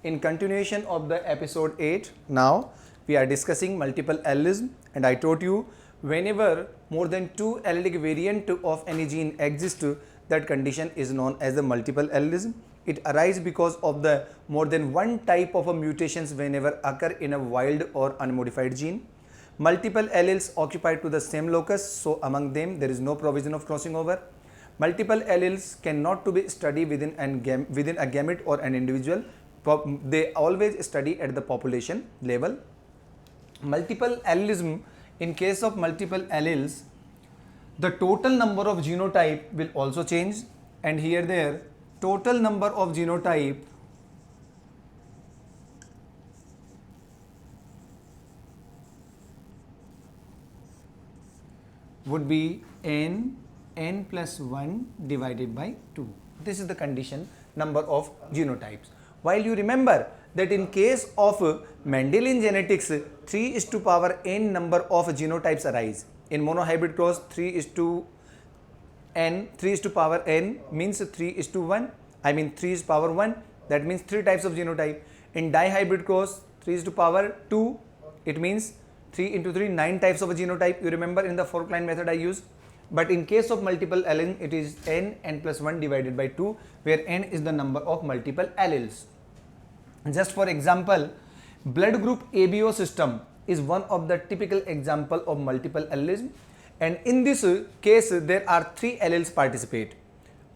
In continuation of the episode 8, now we are discussing multiple allelism, and I told you whenever more than two allelic variant of any gene exists, that condition is known as the multiple allelism. It arises because of the more than one type of a mutations whenever occur in a wild or unmodified gene. Multiple alleles occupied to the same locus, so among them there is no provision of crossing over. Multiple alleles cannot to be studied within a gamete or an individual. They always study at the population level. Multiple allelism, in case of multiple alleles, the total number of genotype will also change, and here there total number of genotype would be n plus 1 divided by 2. This is the condition number of genotypes. While you remember that in case of Mendelian genetics, 3:n number of genotypes arise. In monohybrid cross, 3:n means 3:1. I mean 3 is power 1. That means 3 types of genotype. In dihybrid cross, 3:2. It means 3 into 3, 9 types of a genotype. You remember in the fork line method I used. But in case of multiple allele, it is n plus 1 divided by 2, where n is the number of multiple alleles. Just for example, blood group ABO system is one of the typical example of multiple allelism, and in this case there are 3 alleles participate: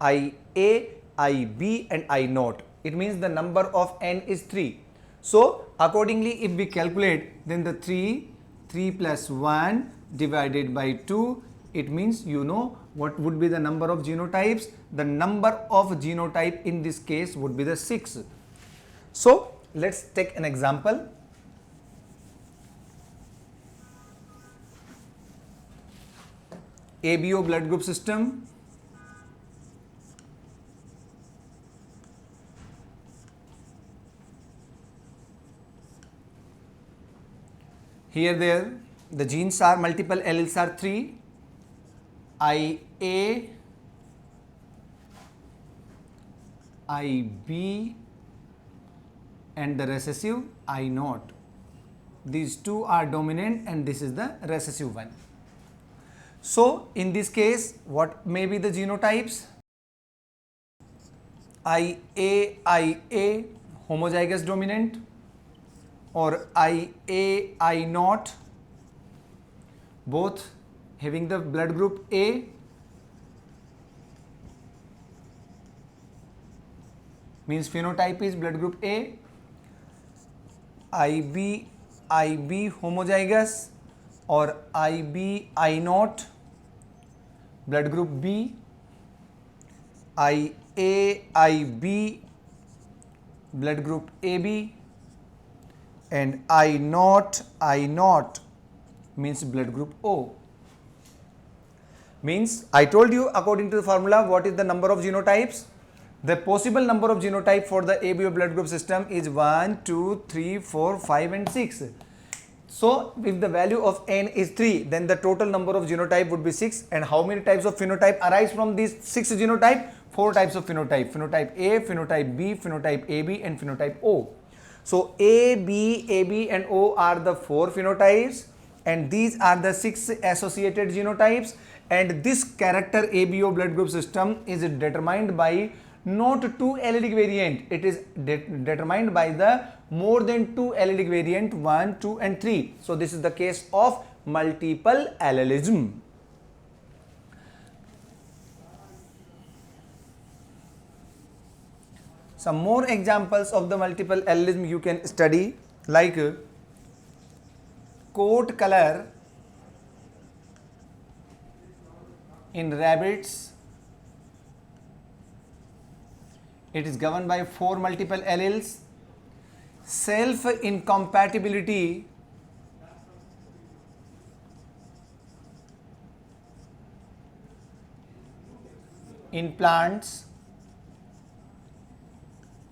IA, IB and I naught. It means the number of n is 3. So accordingly, if we calculate, then the 3 plus 1 divided by 2, it means you know what would be the number of genotypes. The number of genotype in this case would be the 6. So let's take an example. ABO blood group system. Here the genes are multiple alleles are 3. IA, IB and the recessive I naught. These two are dominant and this is the recessive one. So in this case, what may be the genotypes? IA homozygous dominant, or IA I naught, both having the blood group A, means phenotype is blood group A. IB homozygous, or IB I naught, blood group B. IB blood group AB, and I naught means blood group O. Means I told you according to the formula what is the number of genotypes. The possible number of genotype for the ABO blood group system is 1, 2, 3, 4, 5 and 6. So if the value of n is 3, then the total number of genotype would be 6. And how many types of phenotype arise from these 6 genotype? 4 types of phenotype: phenotype A, phenotype B, phenotype AB and phenotype O. So A, B, AB and O are the 4 phenotypes, and these are the 6 associated genotypes. And this character ABO blood group system is determined by not 2 allelic variant, it is determined by the more than 2 allelic variant 1, 2 and 3. So this is the case of multiple allelism. Some more examples of the multiple allelism you can study, like coat color in rabbits. It is governed by 4 multiple alleles. Self incompatibility in plants.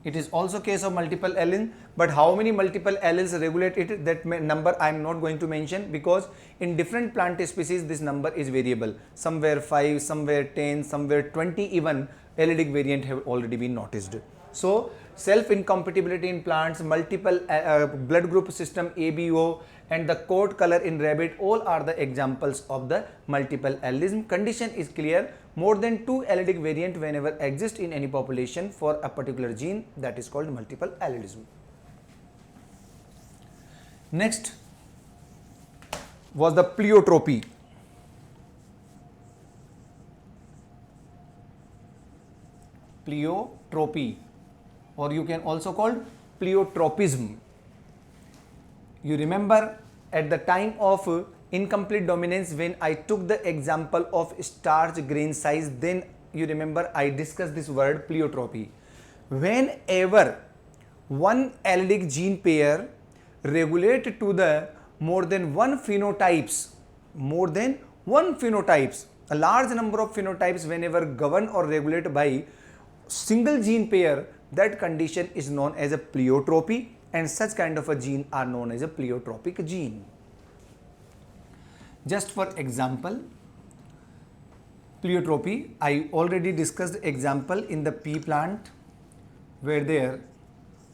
It is also case of multiple allele, but how many multiple alleles regulate it, that number I am not going to mention, because in different plant species this number is variable. Somewhere 5, somewhere 10, somewhere 20 even allelic variant have already been noticed. So self-incompatibility in plants, multiple blood group system ABO, and the coat color in rabbit, all are the examples of the multiple allelism. Condition is clear. More than 2 allelic variant whenever exist in any population for a particular gene, that is called multiple allelism. Next was the pleiotropy. Pleiotropy, or you can also call pleiotropism. You remember at the time of incomplete dominance, when I took the example of starch grain size, then you remember I discussed this word pleiotropy. Whenever one allelic gene pair regulate to the more than one phenotypes, a large number of phenotypes whenever governed or regulated by single gene pair, that condition is known as a pleiotropy, and such kind of a gene are known as a pleiotropic gene. Just for example, pleiotropy, I already discussed example in the pea plant, where there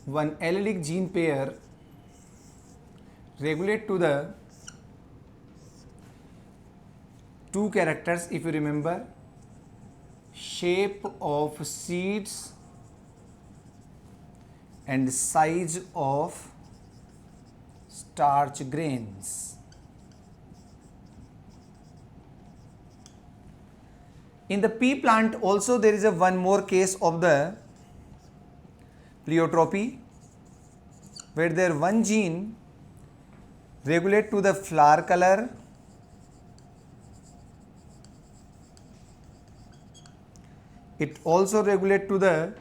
one allelic gene pair regulate to the 2 characters, if you remember, shape of seeds and size of starch grains. In the pea plant also there is a one more case of the pleiotropy, where there one gene regulate to the flower color, it also regulate to the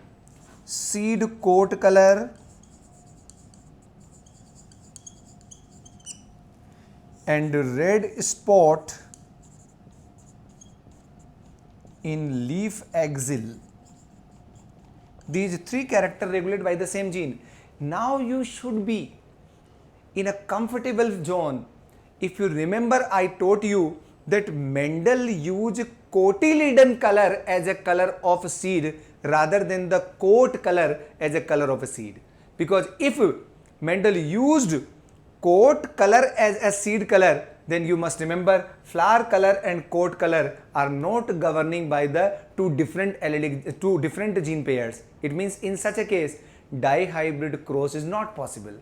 seed coat color, and red spot in leaf axil. These 3 characters regulated by the same gene. Now you should be in a comfortable zone. If you remember, I taught you that Mendel used cotyledon color as a color of seed rather than the coat color as a color of a seed. Because if Mendel used coat color as a seed color, then you must remember flower color and coat color are not governing by the two different gene pairs. It means in such a case, dihybrid cross is not possible.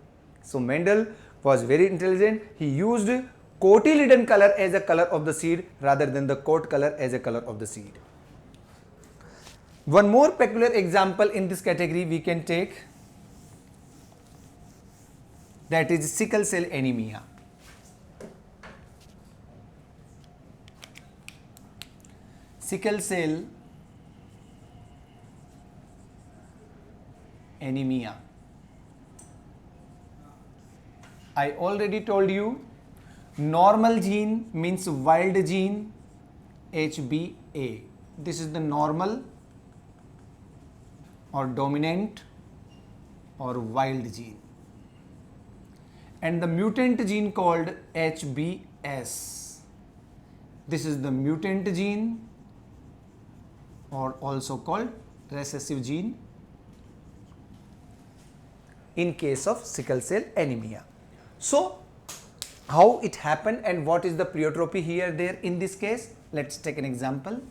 So Mendel was very intelligent. He used cotyledon color as a color of the seed rather than the coat color as a color of the seed. One more peculiar example in this category we can take, that is sickle cell anemia. Sickle cell anemia. I already told you, normal gene means wild gene, HBA. This is the normal or dominant or wild gene. And the mutant gene called HBS. This is the mutant gene, or also called recessive gene in case of sickle cell anemia. So, how it happened and what is the pleiotropy here there in this case? Let's take an example.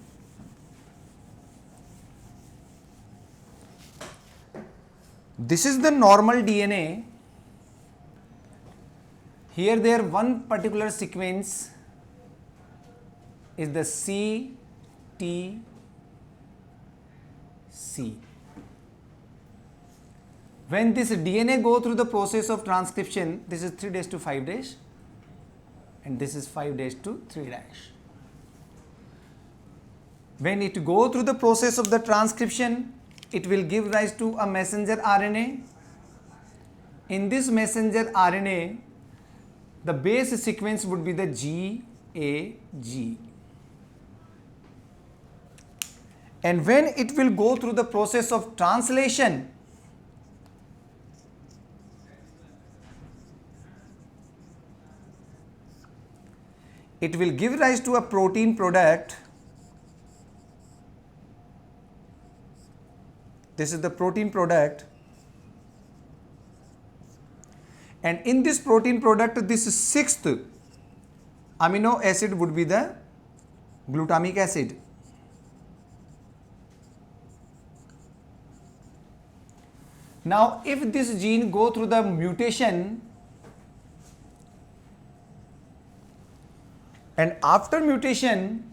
This is the normal DNA. Here there one particular sequence is the CTC. When this DNA go through the process of transcription, this is 3' to 5' and this is 5' to 3'. When it go through the process of the transcription, it will give rise to a messenger RNA. In this messenger RNA, the base sequence would be the GAG. And when it will go through the process of translation, it will give rise to a protein product. This is the protein product and in this protein product, this sixth amino acid would be the glutamic acid. Now, if this gene go through the mutation, and after mutation,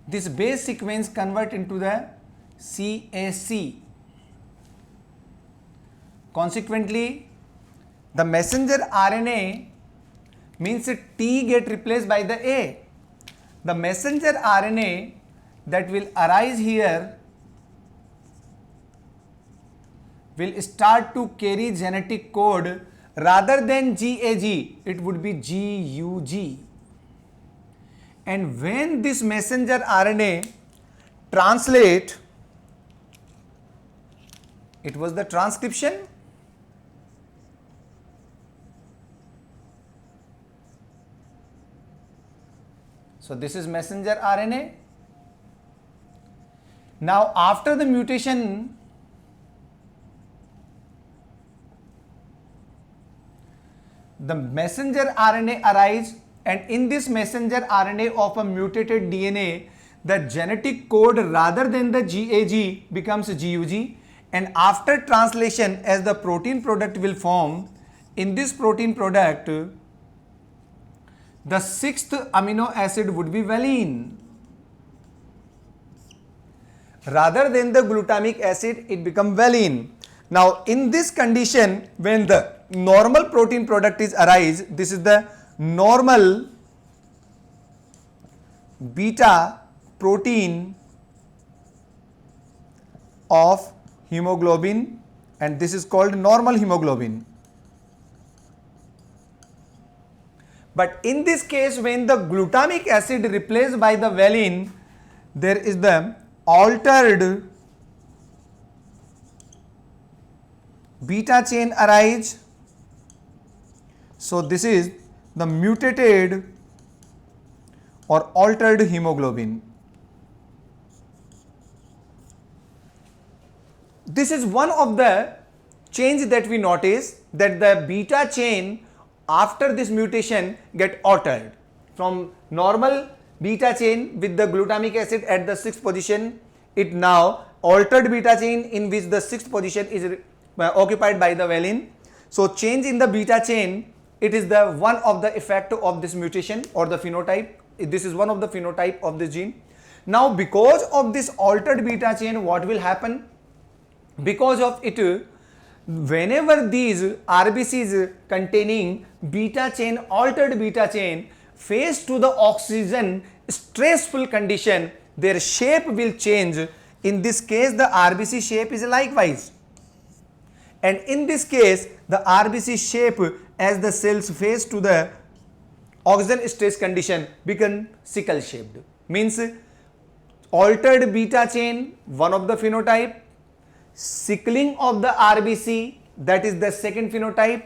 this base sequence convert into the CAC. Consequently, the messenger RNA means T get replaced by the A. The messenger RNA that will arise here will start to carry genetic code rather than GAG, it would be GUG. And when this messenger RNA translate, it was the transcription. So this is messenger RNA. Now after the mutation, the messenger RNA arise, and in this messenger RNA of a mutated DNA, the genetic code rather than the GAG becomes GUG, and after translation, as the protein product will form, in this protein product, the sixth amino acid would be valine. Rather than the glutamic acid, it becomes valine. Now, in this condition, when the normal protein product is arise, this is the normal beta protein of hemoglobin, and this is called normal hemoglobin. But in this case, when the glutamic acid replaced by the valine, there is the altered beta chain arise. So this is the mutated or altered hemoglobin. This is one of the change that we notice, that the beta chain after this mutation get altered from normal beta chain with the glutamic acid at the sixth position. It now altered beta chain in which the sixth position is occupied by the valine. So change in the beta chain, it is the one of the effect of this mutation or the phenotype. This is one of the phenotype of this gene. Now because of this altered beta chain, what will happen? Because of it, whenever these RBCs containing beta chain, altered beta chain, face to the oxygen stressful condition, their shape will change. In this case, the RBC shape is likewise. And in this case, the RBC shape as the cells face to the oxygen stress condition become sickle shaped. Means altered beta chain, one of the phenotype, sickling of the RBC, that is the second phenotype,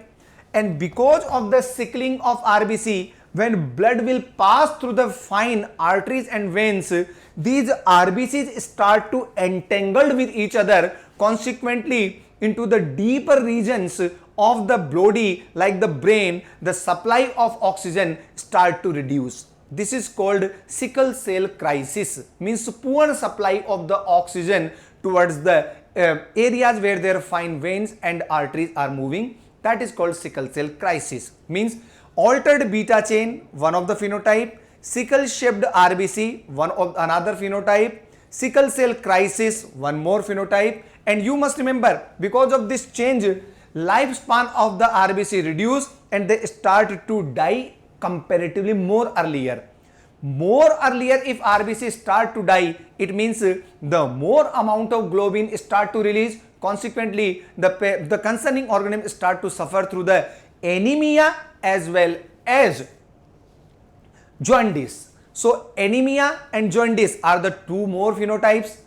and because of the sickling of RBC, when blood will pass through the fine arteries and veins, these RBCs start to entangle with each other, consequently into the deeper regions of the body like the brain, the supply of oxygen start to reduce. This is called sickle cell crisis, means poor supply of the oxygen towards the areas where their fine veins and arteries are moving. That is called sickle cell crisis. Means altered beta chain, one of the phenotype, sickle shaped RBC, one of another phenotype, sickle cell crisis, one more phenotype. And you must remember, because of this change, lifespan of the RBC reduce and they start to die comparatively more earlier. More earlier, if RBC start to die, it means the more amount of globin start to release. Consequently, the concerning organism start to suffer through the anemia as well as jaundice. So anemia and jaundice are the two more phenotypes.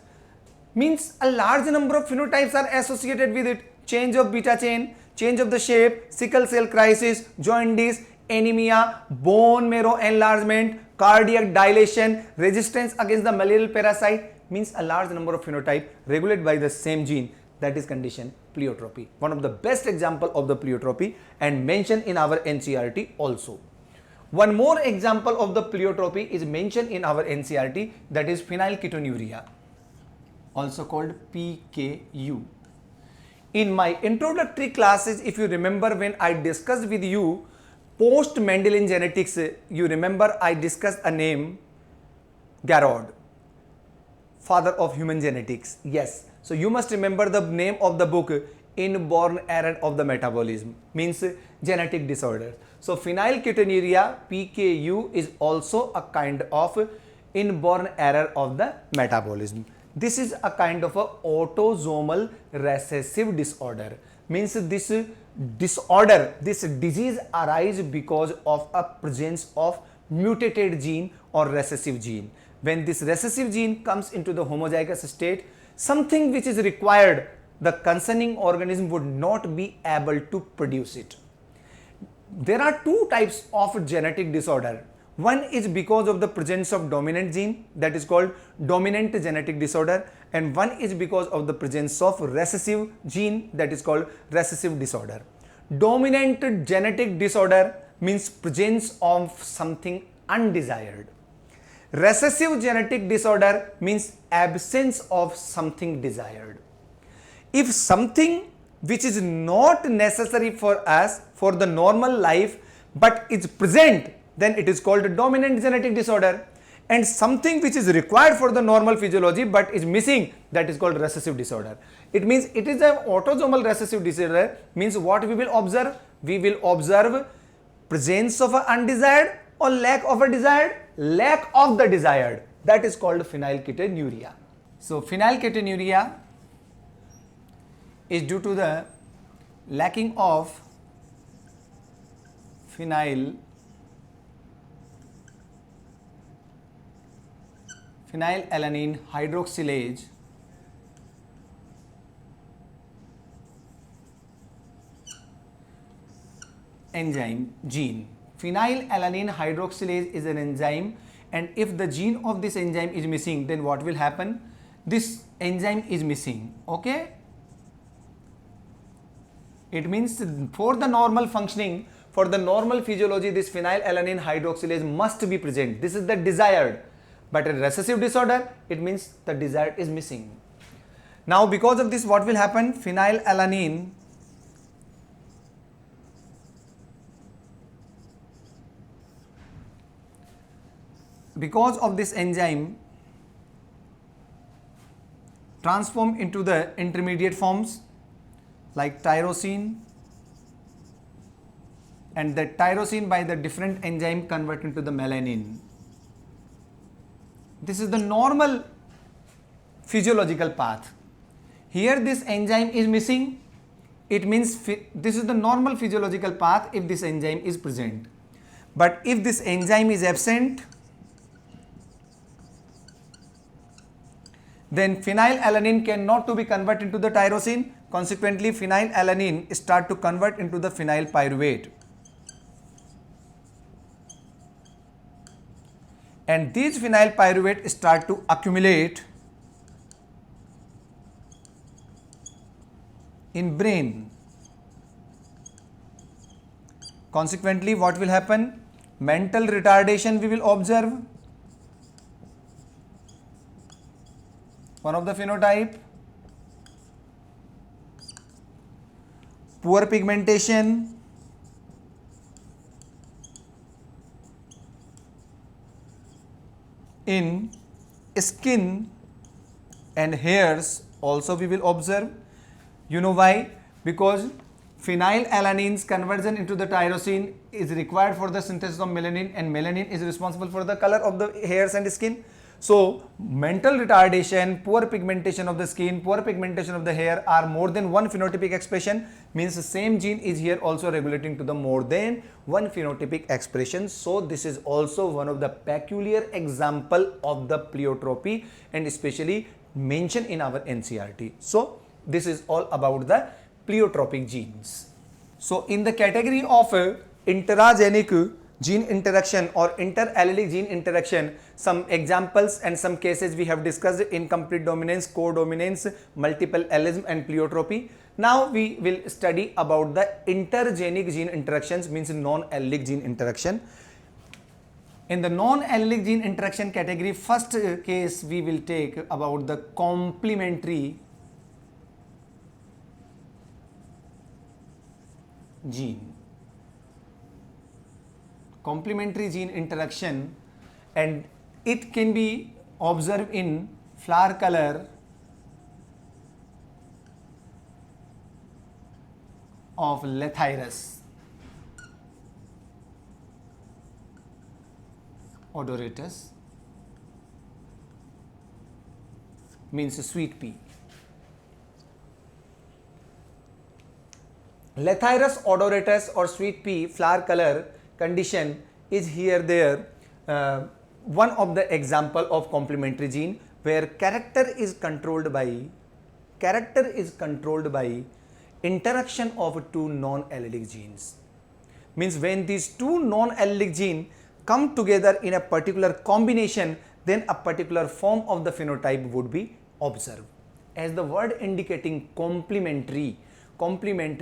Means a large number of phenotypes are associated with it. Change of beta chain, change of the shape, sickle cell crisis, jaundice, anemia, bone marrow enlargement, cardiac dilation, resistance against the malarial parasite. means a large number of phenotype regulated by the same gene. That is condition pleiotropy. One of the best example of the pleiotropy and mentioned in our NCERT also. One more example of the pleiotropy is mentioned in our NCERT, that is phenylketonuria, also called PKU. In my introductory classes, if you remember, when I discussed with you post Mendelian genetics, you remember I discussed a name, Garrod, father of human genetics. Yes, so you must remember the name of the book, Inborn Error of the Metabolism, means genetic disorder. So phenylketonuria, PKU, is also a kind of inborn error of the metabolism. This is a kind of a autosomal recessive disorder. Means this disorder, this disease arises because of a presence of mutated gene or recessive gene. When this recessive gene comes into the homozygous state, something which is required, the concerning organism would not be able to produce it. There are two types of genetic disorder. One is because of the presence of dominant gene, that is called dominant genetic disorder, and one is because of the presence of recessive gene, that is called recessive disorder. Dominant genetic disorder means presence of something undesired. Recessive genetic disorder means absence of something desired. If something which is not necessary for us for the normal life but is present, then it is called a dominant genetic disorder. And something which is required for the normal physiology but is missing, that is called recessive disorder. It means it is an autosomal recessive disorder. Means what we will observe? We will observe presence of a undesired or lack of a desired, lack of the desired. That is called phenylketonuria. So phenylketonuria is due to the lacking of phenylalanine hydroxylase enzyme gene. Phenylalanine hydroxylase is an enzyme, and if the gene of this enzyme is missing, then what will happen? This enzyme is missing. Okay, it means for the normal functioning, for the normal physiology, this phenylalanine hydroxylase must be present. This is the desired. But in recessive disorder, it means the desired is missing. Now because of this, what will happen? Phenylalanine because of this enzyme transform into the intermediate forms like tyrosine, and the tyrosine by the different enzyme convert into the melanin. This is the normal physiological path. Here this enzyme is missing. It means this is the normal physiological path if this enzyme is present. But if this enzyme is absent, then phenylalanine cannot to be converted into the tyrosine. Consequently, phenylalanine start to convert into the phenyl pyruvate. And these phenyl pyruvate start to accumulate in brain. Consequently, what will happen? Mental retardation we will observe. One of the phenotype. Poor pigmentation. In skin and hairs also we will observe. You know why? Because phenylalanine's conversion into the tyrosine is required for the synthesis of melanin, and melanin is responsible for the color of the hairs and skin. So mental retardation, poor pigmentation of the skin, poor pigmentation of the hair are more than one phenotypic expression, means the same gene is here also regulating to the more than one phenotypic expression. So this is also one of the peculiar example of the pleiotropy and especially mentioned in our NCERT. So this is all about the pleiotropic genes. So in the category of intergenic gene interaction or interallelic gene interaction. Some examples and some cases we have discussed: incomplete dominance, codominance, multiple allism and pleiotropy. Now we will study about the intergenic gene interactions, means non-allelic gene interaction. In the non-allelic gene interaction category, first case we will take about the complementary gene. Complementary gene interaction, and it can be observed in flower color of Lathyrus odoratus, means sweet pea. Lathyrus odoratus or sweet pea flower color condition is here there one of the example of complementary gene, where character is controlled by interaction of two non-allelic genes. Means when these two non-allelic genes come together in a particular combination, then a particular form of the phenotype would be observed. As the word indicating complementary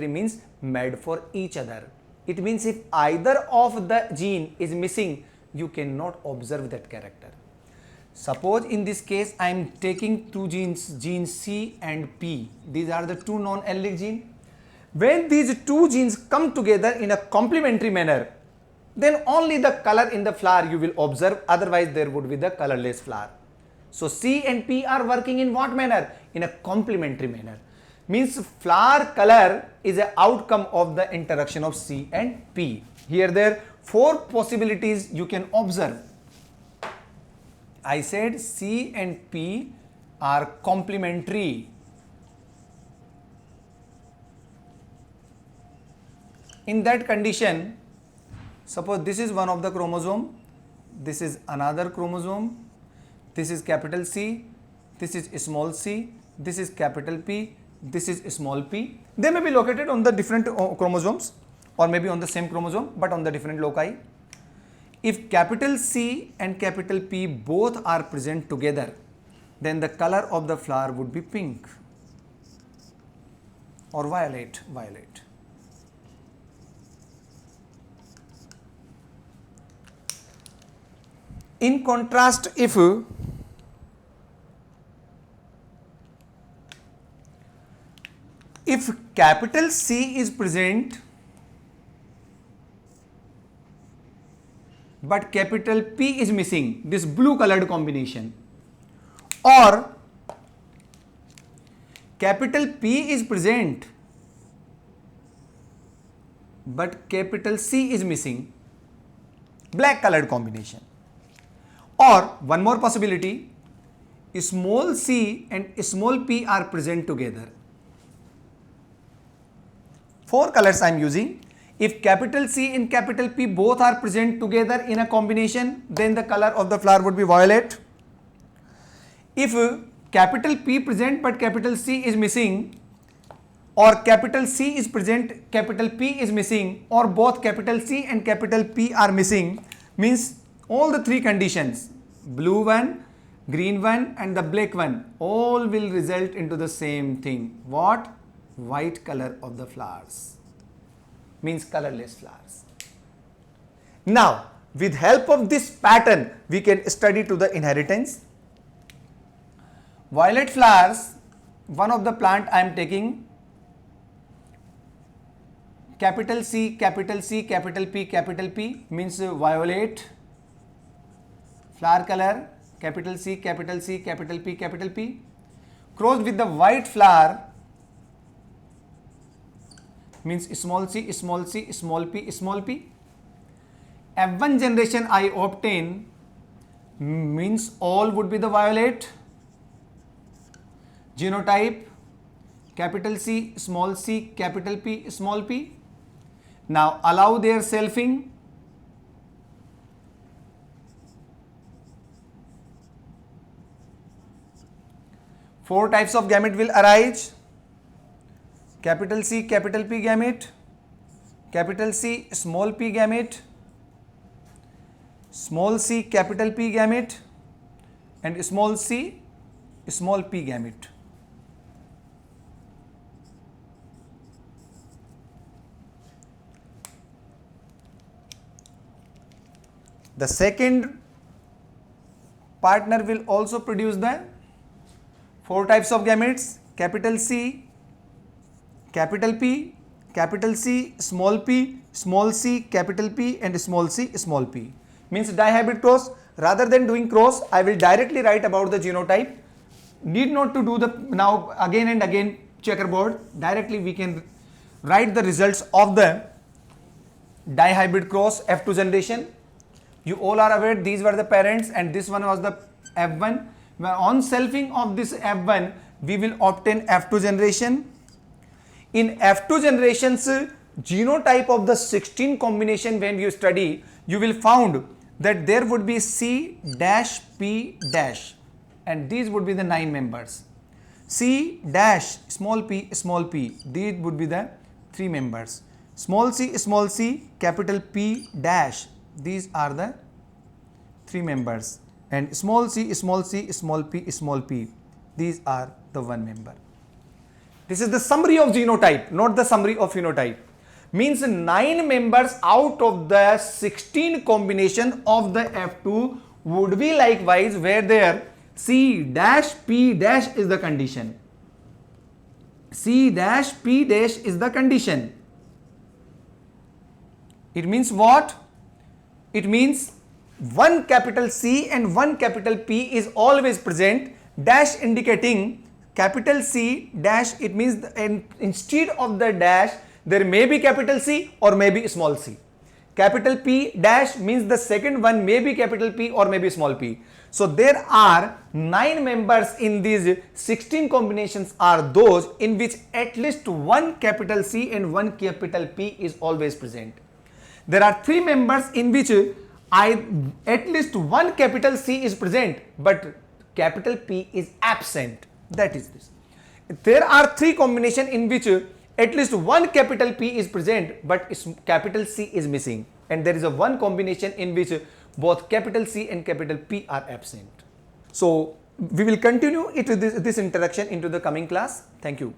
means made for each other. It means if either of the gene is missing, you cannot observe that character. Suppose in this case I am taking two genes, gene C and P. These are the two non-allelic genes. When these two genes come together in a complementary manner, then only the color in the flower you will observe, otherwise there would be the colorless flower. So C and P are working in what manner? In a complementary manner. Means flower color is an outcome of the interaction of C and P. Here there four possibilities you can observe. I said C and P are complementary. In that condition, suppose this is one of the chromosome, this is another chromosome, this is capital C, this is small c, this is capital P, this is small p. They may be located on the different chromosomes or maybe on the same chromosome but on the different loci. If capital C and capital P both are present together, then the color of the flower would be pink or violet. In contrast, if capital C is present but capital P is missing, this blue colored combination, or capital P is present but capital C is missing, black colored combination. Or one more possibility, small c and small p are present together. Four colors I am using. If capital C and capital P both are present together in a combination, then the color of the flower would be violet. If capital P present but capital C is missing, or capital C is present, capital P is missing, or both capital C and capital P are missing, means all the three conditions, blue one, green one and the black one, all will result into the same thing. What? White color of the flowers, means colorless flowers. Now, with help of this pattern, we can study to the inheritance. Violet flowers, one of the plant I am taking, capital C, capital C, capital P means violet. Flower color, capital C, capital C, capital P, crossed with the white flower, means small c, small p. F1 generation I obtain, means all would be the violet. Genotype, capital C, capital P, small p. Now allow their selfing. Four types of gamete will arise: capital C, capital P gamete, capital C, small p gamete, small c capital P gamete and small c small p gamete. The second partner will also produce the 4 types of gametes, capital C, capital P, capital C, small c, capital P and small c, small p. Means dihybrid cross. Rather than doing cross, I will directly write about the genotype. Need not to do the now again and again checkerboard. Directly we can write the results of the dihybrid cross F2 generation. You all are aware these were the parents and this one was the F1. On selfing of this F1, we will obtain F2 generation. In F2 generations, genotype of the 16 combination when you study, you will found that there would be C dash P dash and these would be the 9 members. C dash small p, these would be the 3 members. Small c, capital P dash, these are the 3 members and small c, small p, these are the 1 member. This is the summary of genotype, not the summary of phenotype. Means 9 members out of the 16 combination of the F2 would be likewise where there C dash P dash is the condition. C dash P dash is the condition. It means what? It means 1 capital C and 1 capital P is always present, dash indicating capital C dash, it means instead of the dash there may be capital C or maybe small c. Capital P dash means the second one may be capital P or maybe small p. So there are 9 members in these 16 combinations are those in which at least 1 capital C and 1 capital P is always present. There are 3 members in which at least 1 capital C is present but capital P is absent. That is this. There are 3 combinations in which at least 1 capital P is present but capital C is missing, and there is a 1 combination in which both capital C and capital P are absent. So we will continue this introduction into the coming class. Thank you.